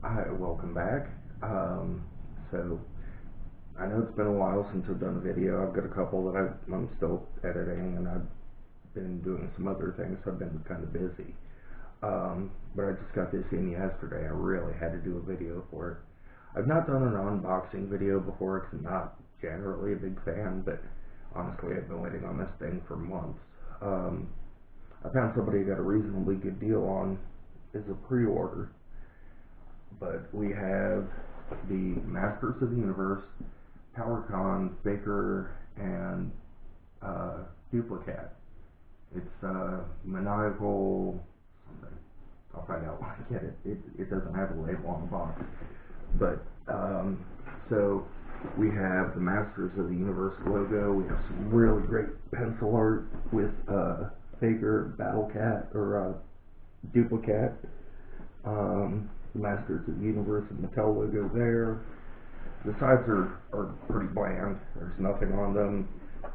Hi, welcome back. So I know it's been a while since I've done a video. I've got a couple that I'm still editing, and I've been doing some other things, so I've been kind of busy. But I just got this in yesterday. I really had to do a video for it. I've not done an unboxing video before because I'm not generally a big fan, but honestly, I've been waiting on this thing for months. I found somebody got a reasonably good deal on as a pre-order. But we have the Masters of the Universe, PowerCon, Faker, and Dupli-Cat. It's Manical something. I'll find out when I get it. It doesn't have a label on the box. But, so we have the Masters of the Universe logo. We have some really great pencil art with Faker, Battle-Cat, or Dupli-Cat. Masters of the Universe and Manical logo there. The sides are pretty bland. There's nothing on them.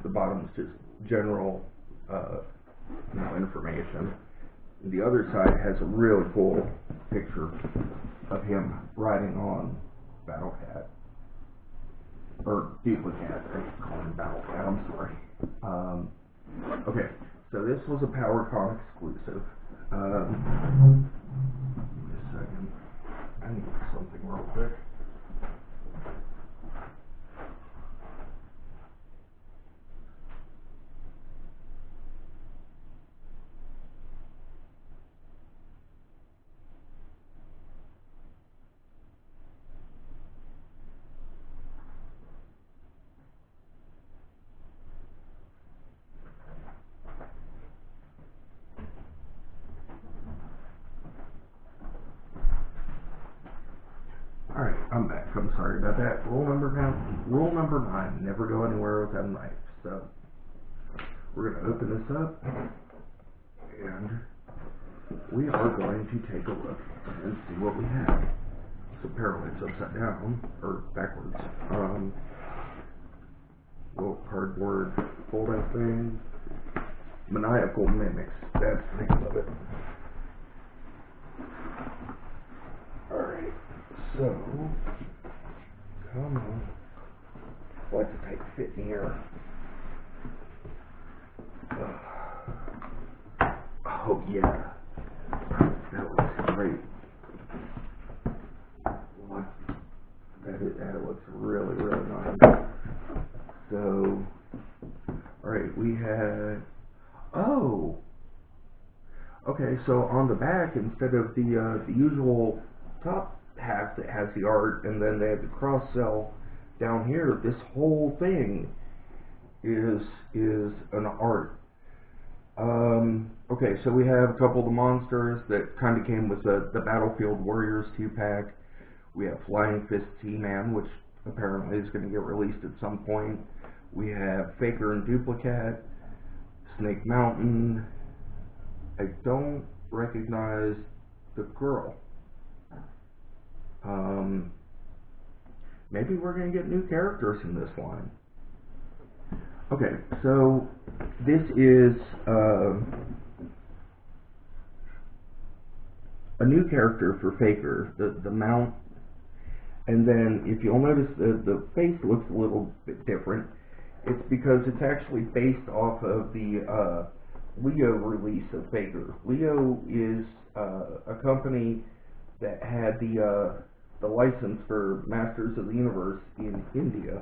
The bottom's just general information. The other side has a really cool picture of him riding on Battle-Cat. Or Dupli-Cat. I call him Battle-Cat, I'm sorry. Okay, so this was a PowerCon exclusive. Wait a second. I need something real quick. Alright, I'm back. I'm sorry about that. Rule number 9, never go anywhere without a knife. So, we're going to open this up, and we are going to take a look and see what we have. So apparently it's upside down, or backwards. Little cardboard fold-out thing. Maniacal Mimics, that's the name of it. Alright. So, come on. What's a tight fit in here? Oh yeah, that looks great. What? That looks really, really nice. So, alright, we had, oh! Okay, so on the back, instead of the usual top half that has the art, and then they have the cross cell down here, this whole thing is an art. Okay, so we have a couple of the monsters that kind of came with the Battlefield Warriors 2-pack. We have Flying Fist T-Man, which apparently is going to get released at some point. We have Faker and Dupli-Cat, Snake Mountain. I don't recognize the girl. Maybe we're going to get new characters in this line. Okay, so this is a new character for Faker, the mount, and then if you'll notice the face looks a little bit different. It's because it's actually based off of the Leo release of Faker. Leo is a company that had the license for Masters of the Universe in India.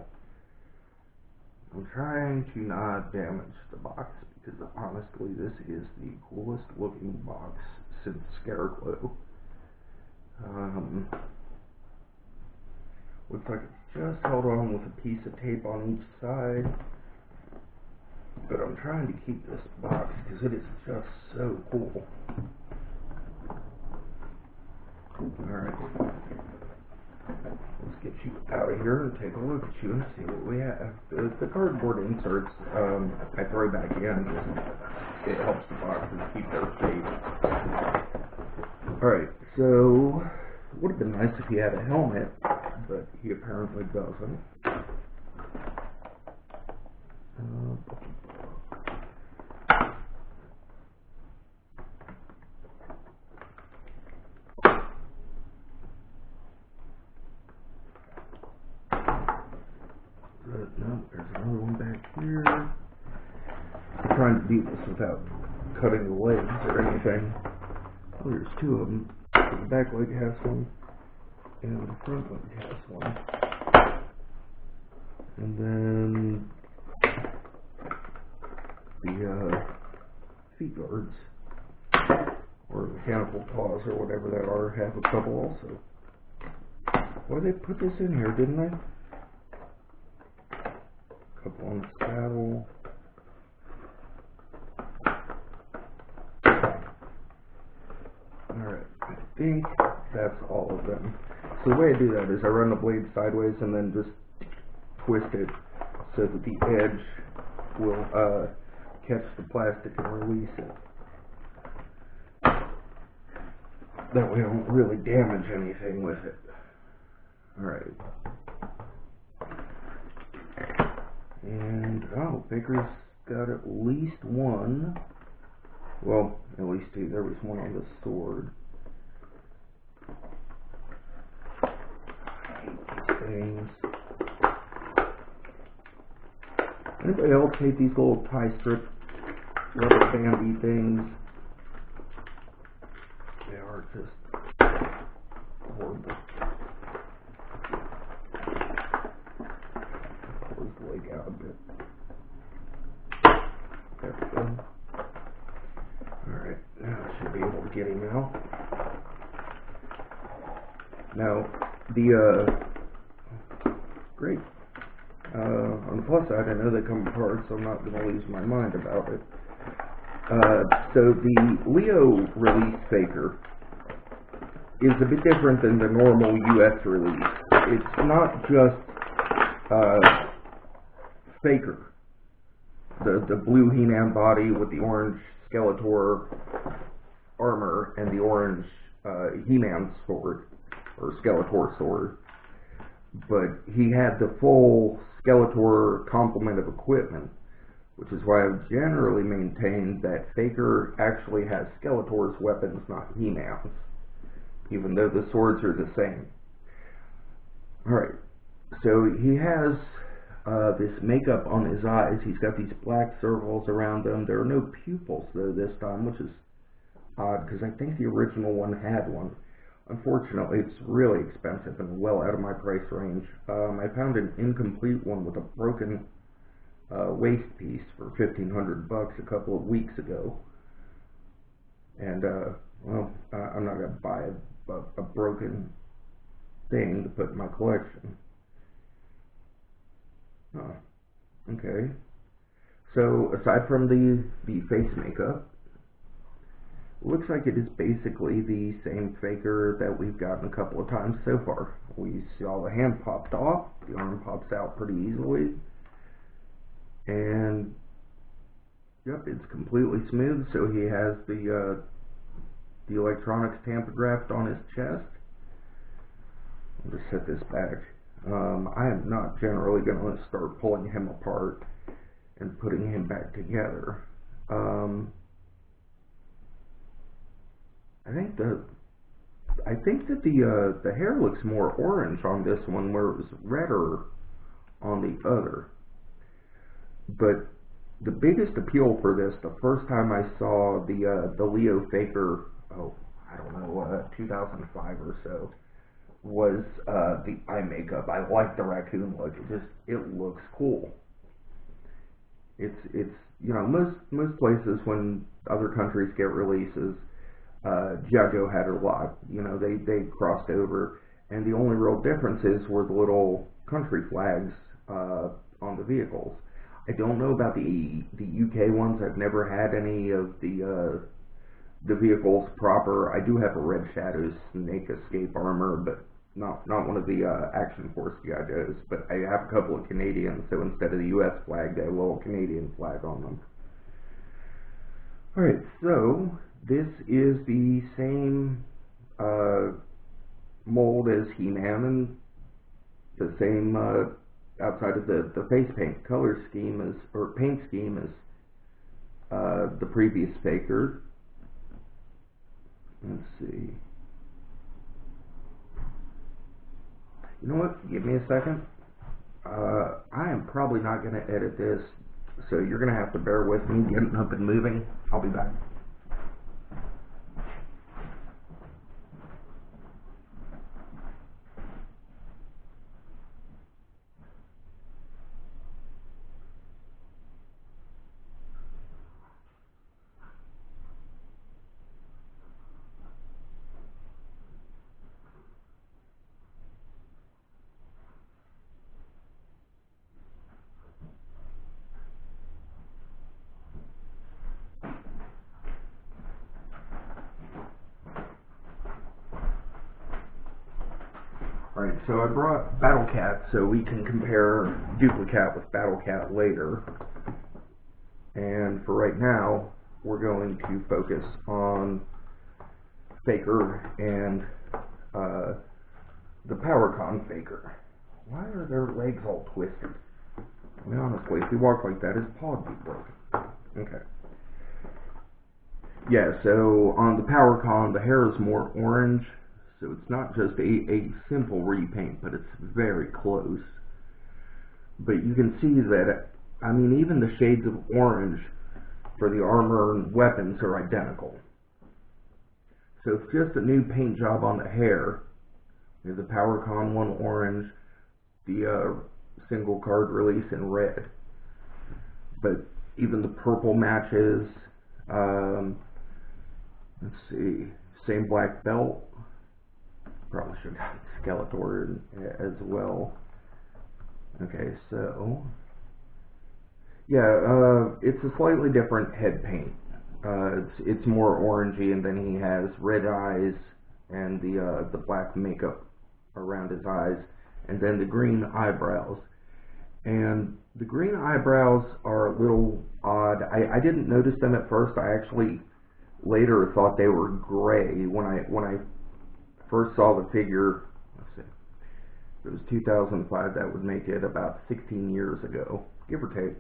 I'm trying to not damage the box because honestly this is the coolest looking box since Scarecrow. Looks like it's just held on with a piece of tape on each side. But I'm trying to keep this box because it is just so cool. Alright. Let's get you out of here and take a look at you and see what we have. The cardboard inserts, I throw back in. It helps the boxes keep their shape. Alright, so it would have been nice if he had a helmet, but he apparently doesn't. here. I'm trying to do this without cutting the legs or anything. Oh, there's two of them. The back leg has one, and the front leg has one. And then the feet guards, or mechanical paws, or whatever that are, have a couple also. Well, they put this in here, didn't they? Couple on the saddle. Alright, I think that's all of them. So the way I do that is I run the blade sideways and then just twist it so that the edge will catch the plastic and release it. That way I won't really damage anything with it. Alright. And, oh, Baker's got at least one. Well, at least two. There was one on the sword. I hate these things. Anybody else hate these little tie strip rubber bandy things? They are just horrible. Close the leg out a bit. There we go. Alright, now I should be able to get him out. Now, great. On the plus side, I know they come apart, so I'm not going to lose my mind about it. So the Leo release faker is a bit different than the normal US release. It's not just faker. The blue He-Man body with the orange Skeletor armor and the orange He-Man sword, or Skeletor sword. But he had the full Skeletor complement of equipment, which is why I've generally maintained that Faker actually has Skeletor's weapons, not He-Man's, even though the swords are the same. Alright, so he has this makeup on his eyes. He's got these black circles around them. There are no pupils, though, this time, which is odd, because I think the original one had one. Unfortunately, it's really expensive and well out of my price range. I found an incomplete one with a broken waist piece for $1,500 a couple of weeks ago. And, well, I'm not going to buy a broken thing to put in my collection. Oh, okay. So, aside from the face makeup, looks like it is basically the same faker that we've gotten a couple of times so far. We saw the hand popped off, the arm pops out pretty easily, and yep, it's completely smooth. So he has the electronics tampographed on his chest. I'll just set this back. I am not generally going to start pulling him apart and putting him back together. I think that the hair looks more orange on this one, where it was redder on the other. But the biggest appeal for this, the first time I saw the Leo Faker, oh, I don't know, 2005 or so, was the eye makeup. I like the raccoon look. It looks cool. It's you know, most places when other countries get releases, JoJo had a lot. You know, they crossed over, and the only real differences were the little country flags on the vehicles. I don't know about the UK ones. I've never had any of the vehicles proper. I do have a Red Shadows Snake Escape armor, but not one of the Action Force JoJos. But I have a couple of Canadians, so instead of the US flag, they have a little Canadian flag on them. Alright, so this is the same mold as He-Man, and the same outside of the face paint color scheme as, or paint scheme as the previous faker. Let's see. You know what? Give me a second. I am probably not going to edit this, so you're going to have to bear with me getting up and moving. I'll be back. Alright, so I brought Battle-Cat so we can compare Dupli-Cat with Battle-Cat later. And for right now, we're going to focus on Faker and the PowerCon Faker. Why are their legs all twisted? I mean, honestly, if he walked like that, his paw would be broken. Okay. Yeah, so on the PowerCon, the hair is more orange. So it's not just a simple repaint, but it's very close. But you can see that, I mean, even the shades of orange for the armor and weapons are identical. So it's just a new paint job on the hair. There's the PowerCon one orange, the single card release in red. But even the purple matches. Let's see, same black belt. Probably should have gotten Skeletor as well. Okay, so yeah, it's a slightly different head paint. It's more orangey, and then he has red eyes and the black makeup around his eyes, and then the green eyebrows. And the green eyebrows are a little odd. I didn't notice them at first. I actually later thought they were gray when I first saw the figure. Let's see, if it was 2005, that would make it about 16 years ago, give or take.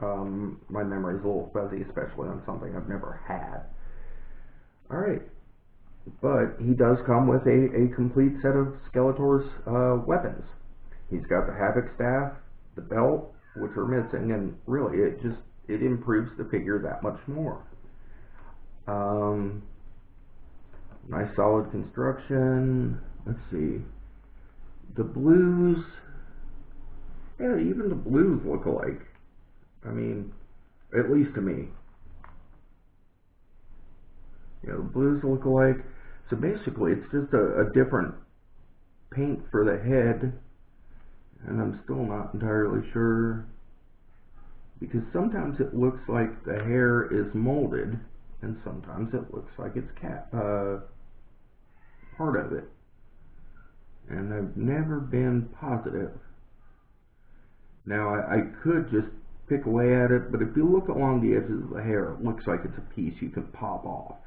My memory's a little fuzzy, especially on something I've never had. Alright, but he does come with a complete set of Skeletor's weapons. He's got the Havoc Staff, the belt, which are missing, and really it improves the figure that much more. Nice solid construction. Let's see. The blues, yeah, even the blues look alike. I mean, at least to me. Yeah, the blues look alike. So basically, it's just a different paint for the head. And I'm still not entirely sure. Because sometimes it looks like the hair is molded, and sometimes it looks like it's part of it. And I've never been positive. Now, I could just pick away at it, but if you look along the edges of the hair, it looks like it's a piece you can pop off.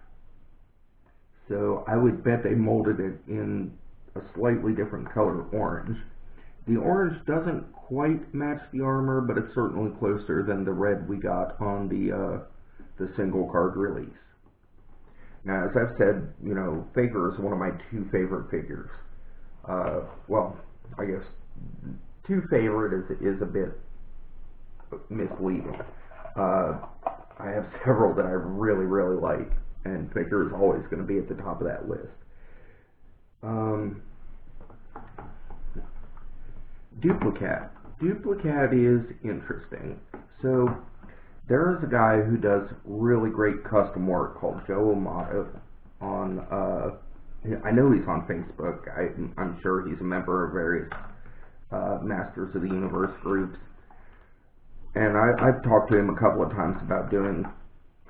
So I would bet they molded it in a slightly different color orange. The orange doesn't quite match the armor, but it's certainly closer than the red we got on the single card release. Now, as I've said, you know, Faker is one of my two favorite figures. Well, I guess two favorite is a bit misleading. I have several that I really, really like, and Faker is always going to be at the top of that list. Dupli-Cat. Dupli-Cat is interesting. So there is a guy who does really great custom work called Joe Amato on, I know he's on Facebook. I'm sure he's a member of various Masters of the Universe groups. And I've talked to him a couple of times about doing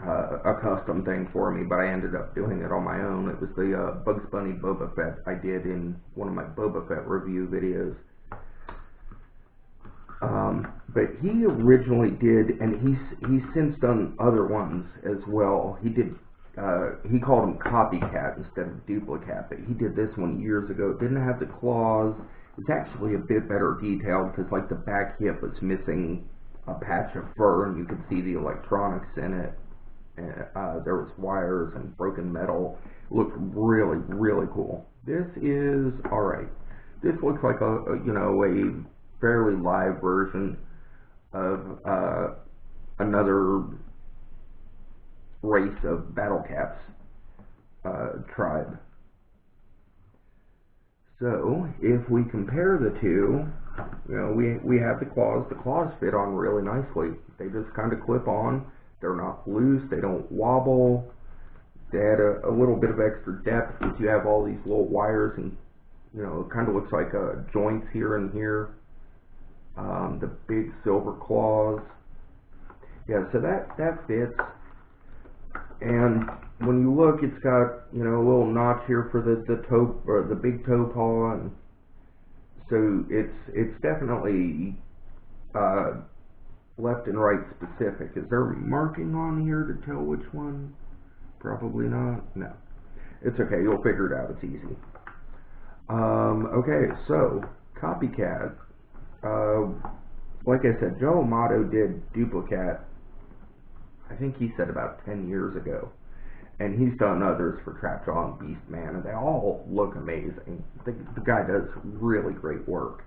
a custom thing for me, but I ended up doing it on my own. It was the Bugs Bunny Boba Fett I did in one of my Boba Fett review videos. But he originally did, and he's since done other ones as well. He did, he called him Copycat instead of Dupli-Cat, but he did this one years ago. It didn't have the claws. It's actually a bit better detailed because, like, the back hip was missing a patch of fur, and you could see the electronics in it. There was wires and broken metal. It looked really, really cool. This is alright. This looks like a fairly live version of another race of Battle Cat's tribe. So if we compare the two, you know, we have the claws. The claws fit on really nicely. They just kind of clip on. They're not loose. They don't wobble. They add a little bit of extra depth because you have all these little wires, and you know, it kind of looks like joints here and here. The big silver claws. Yeah, so that fits. And when you look, it's got, you know, a little notch here for the toe, or the big toe paw, and so it's definitely left and right specific. Is there marking on here to tell which one? Probably not. No, it's okay. You'll figure it out. It's easy. Okay, so Copycat. Like I said, Joe Amato did Dupli-Cat. I think he said about 10 years ago, and he's done others for Trapjaw and Beastman, and they all look amazing. The guy does really great work.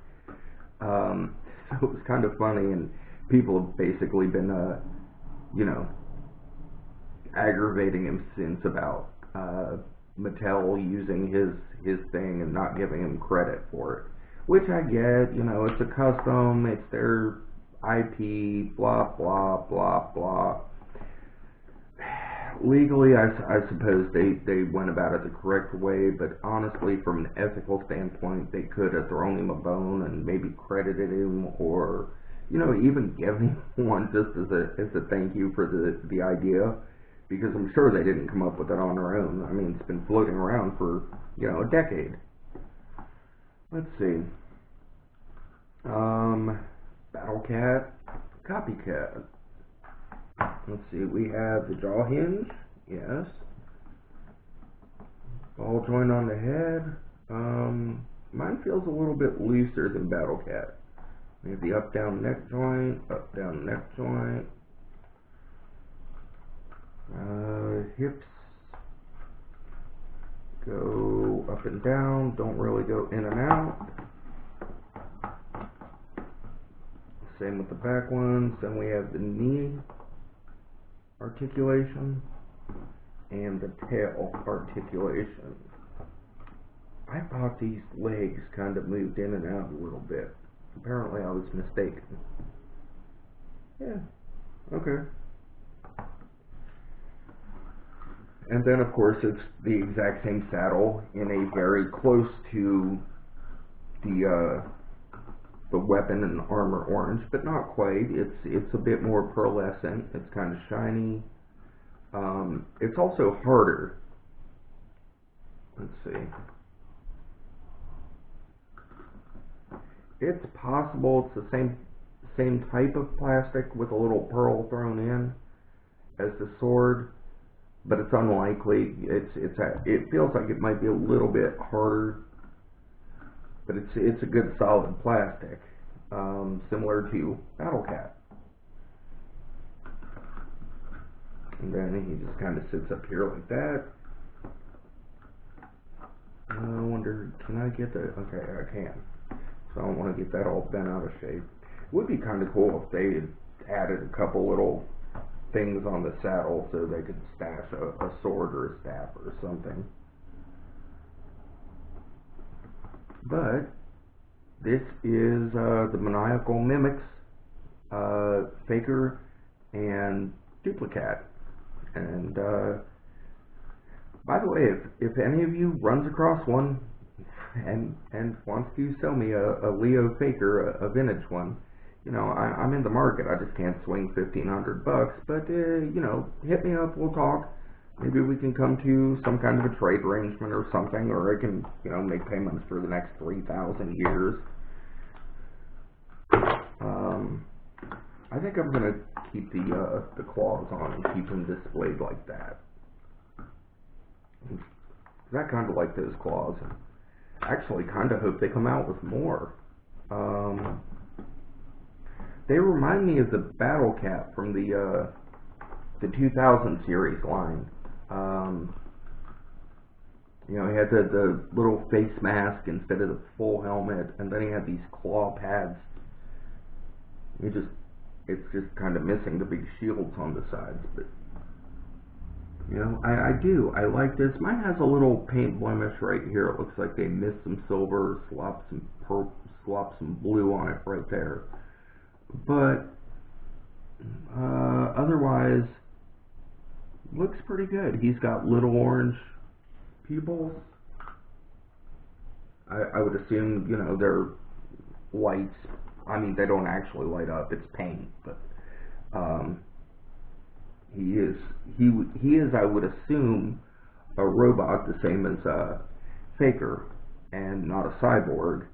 So it was kind of funny, and people have basically been, you know, aggravating him since about Mattel using his thing and not giving him credit for it, which I get. You know, it's a custom, it's their IP, blah blah blah blah. Legally, I suppose they went about it the correct way, but honestly, from an ethical standpoint, they could have thrown him a bone and maybe credited him, or, you know, even given him one just as a thank you for the idea, because I'm sure they didn't come up with it on their own. I mean, it's been floating around for, you know, a decade. Let's see. Battle Cat, Copycat. Let's see, we have the jaw hinge, yes. Ball joint on the head. Mine feels a little bit looser than Battle Cat. We have the up-down neck joint, up-down neck joint. Hips go up and down, don't really go in and out. Same with the back ones. Then we have the knee articulation and the tail articulation. I thought these legs kind of moved in and out a little bit. Apparently I was mistaken. Yeah, okay. And then of course it's the exact same saddle in a very close to the weapon and armor orange, but not quite. It's a bit more pearlescent. It's kind of shiny. It's also harder. Let's see. It's possible it's the same type of plastic with a little pearl thrown in as the sword, but it's unlikely. It feels like it might be a little bit harder, but it's a good solid plastic, similar to Battle Cat. And then he just kind of sits up here like that. I wonder, can I get the, okay, I can. So I don't want to get that all bent out of shape. It would be kind of cool if they had added a couple little things on the saddle so they could stash a sword or a staff or something. But this is the Manical Mimics Faker and Dupli-Cat. And by the way, if any of you runs across one and wants to sell me a Leo Faker, a vintage one, you know, I'm in the market. I just can't swing $1,500 bucks, but you know, hit me up, we'll talk. Maybe we can come to some kind of a trade arrangement or something, or I can, you know, make payments for the next 3,000 years. I think I'm gonna keep the claws on and keep them displayed like that. I kind of like those claws. Actually, kind of hope they come out with more. They remind me of the Battle Cat from the 2000 series line. You know, he had the little face mask instead of the full helmet, and then he had these claw pads it's just kind of missing the big shields on the sides, but you know, I like this. Mine has a little paint blemish right here. It looks like they missed some silver, slopped some blue on it right there. But otherwise, looks pretty good. He's got little orange pupils. I would assume, you know, they're lights. I mean, they don't actually light up. It's paint, but he is, I would assume, a robot the same as Faker, and not a cyborg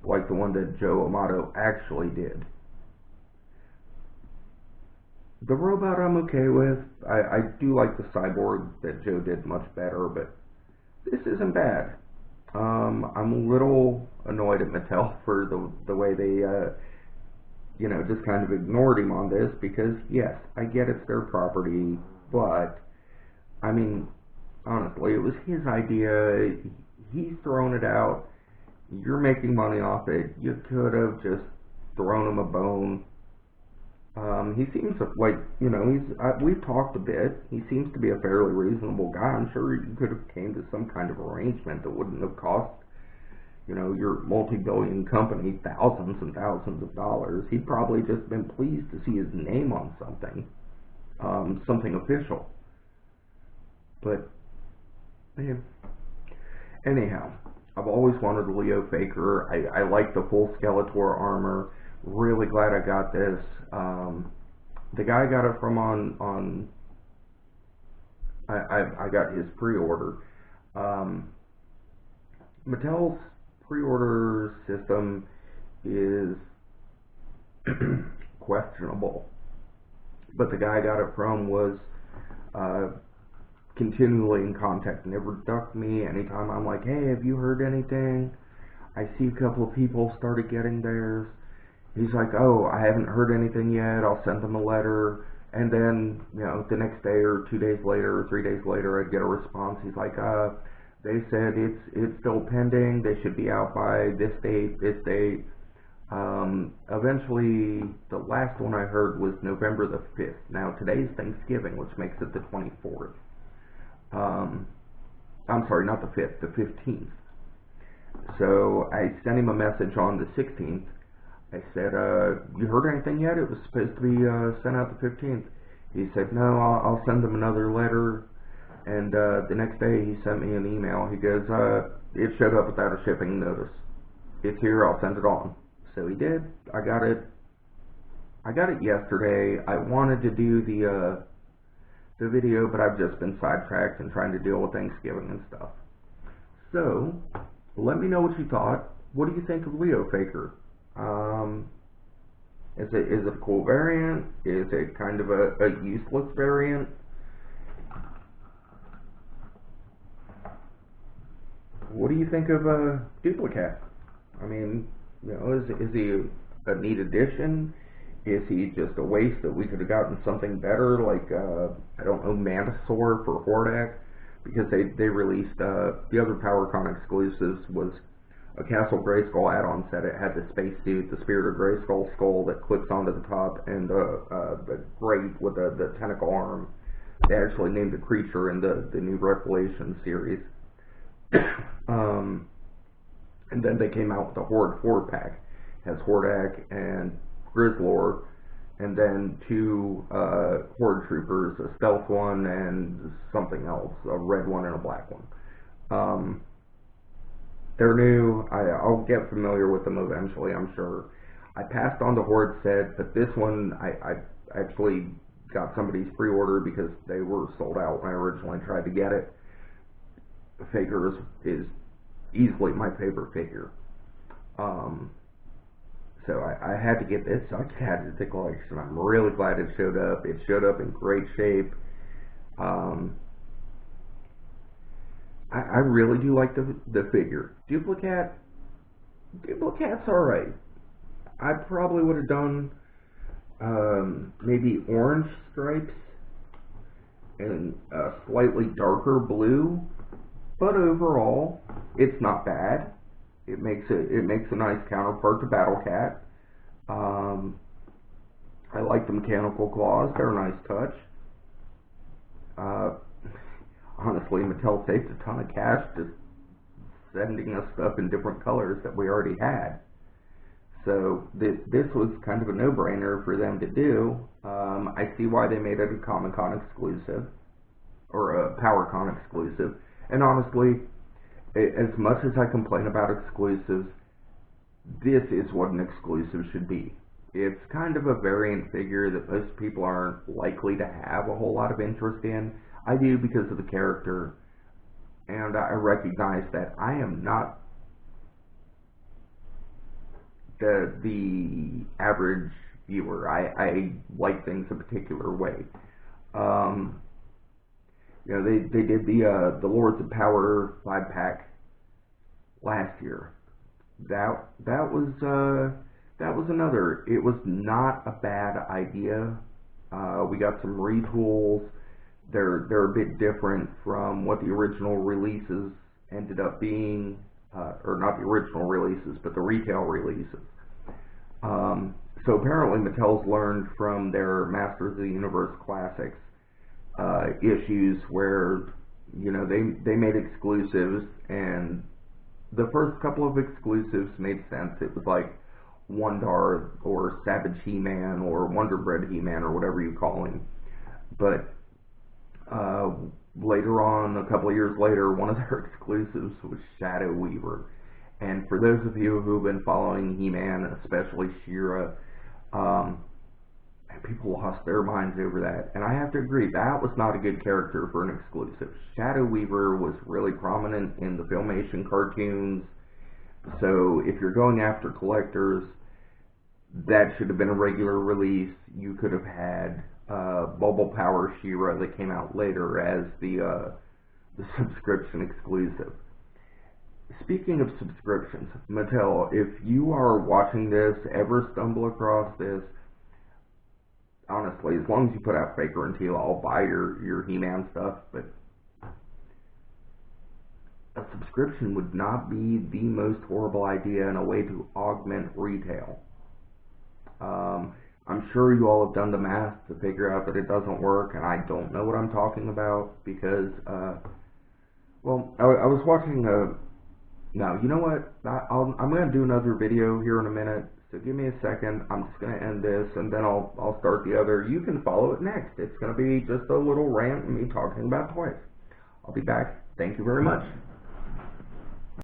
like the one that Joe Amato actually did. The robot I'm okay with. I do like the cyborg that Joe did much better, but this isn't bad. I'm a little annoyed at Mattel for the way they, you know, just kind of ignored him on this, because yes, I get it's their property, but I mean, honestly, it was his idea. He's thrown it out. You're making money off it. You could have just thrown him a bone. He seems like, you know, we've talked a bit. He seems to be a fairly reasonable guy. I'm sure you could have came to some kind of arrangement that wouldn't have cost, you know, your multi-billion company thousands and thousands of dollars. He'd probably just been pleased to see his name on something, something official. But anyhow, I've always wanted a Leo Faker. I like the full Skeletor armor. Really glad I got this. The guy I got it from I got his pre-order. Mattel's pre-order system is questionable, but the guy I got it from was continually in contact, never ducked me. Anytime I'm like, hey, have you heard anything? I see a couple of people started getting theirs. He's like, oh, I haven't heard anything yet. I'll send them a letter. And then, you know, the next day or 2 days later or 3 days later, I'd get a response. He's like, they said it's still pending. They should be out by this date, this date. Eventually, the last one I heard was November the 5th. Now, today's Thanksgiving, which makes it the 24th. I'm sorry, not the 5th, the 15th. So I sent him a message on the 16th. I said, you heard anything yet? It was supposed to be sent out the 15th. He said, no, I'll send them another letter. And the next day he sent me an email. He goes, it showed up without a shipping notice. It's here, I'll send it on. So he did. I got it yesterday. I wanted to do the video, but I've just been sidetracked and trying to deal with Thanksgiving and stuff. So, let me know what you thought. What do you think of Leo Faker? Is it a cool variant? Is it kind of a useless variant? What do you think of Dupli-Cat? I mean, you know, is he a neat addition? Is he just a waste that we could have gotten something better, like I don't know, Manical for Hordak? Because they released the other PowerCon exclusives was a Castle Grayskull add-on set. It had the spacesuit, the Spirit of Grayskull skull that clips onto the top, and the grate with the tentacle arm. They actually named the creature in the new Revelation series. And then they came out with the Horde 4-pack. It has Hordak and Grizzlor, and then 2 Horde troopers, a stealth one and something else, a red one and a black one. They're new. I'll get familiar with them eventually, I'm sure. I passed on the Horde set, but this one I actually got somebody's pre-order because they were sold out when I originally tried to get it. The Faker is easily my favorite figure. So I had to get this, so I added it to the collection. I'm really glad it showed up. It showed up in great shape. I really do like the figure. Dupli-Cat's alright. I probably would have done maybe orange stripes and a slightly darker blue, but overall it's not bad. It makes a nice counterpart to Battle Cat. I like the mechanical claws. They're a nice touch. Honestly, Mattel saved a ton of cash just sending us stuff in different colors that we already had. So this was kind of a no-brainer for them to do. I see why they made it a Comic-Con exclusive, or a PowerCon exclusive. And honestly, as much as I complain about exclusives, this is what an exclusive should be. It's kind of a variant figure that most people aren't likely to have a whole lot of interest in. I do because of the character, and I recognize that I am not the average viewer. I like things a particular way. You know, they did the Lords of Power 5-pack last year. That was another. It was not a bad idea. We got some retools. They're a bit different from what the original releases ended up being, or not the original releases, but the retail releases. So apparently Mattel's learned from their Masters of the Universe Classics issues where, you know, they made exclusives, and the first couple of exclusives made sense. It was like Wondar or Savage He-Man or Wonder Bread He-Man or whatever you call him. But later on, a couple of years later, one of their exclusives was Shadow Weaver. And for those of you who've been following He-Man, especially She-Ra, people lost their minds over that. And I have to agree, that was not a good character for an exclusive. Shadow Weaver was really prominent in the Filmation cartoons. So if you're going after collectors, that should have been a regular release. You could have had Bubble Power She-Ra that came out later as the subscription exclusive. Speaking of subscriptions, Mattel, if you are watching this, ever stumble across this, honestly, as long as you put out Faker and Teal, I'll buy your He-Man stuff, but a subscription would not be the most horrible idea and a way to augment retail. I'm sure you all have done the math to figure out that it doesn't work, and I don't know what I'm talking about because, well, I was watching no, you know what? I'm going to do another video here in a minute, so give me a second. I'm just going to end this, and then I'll start the other. You can follow it next. It's going to be just a little rant and me talking about toys. I'll be back. Thank you very much.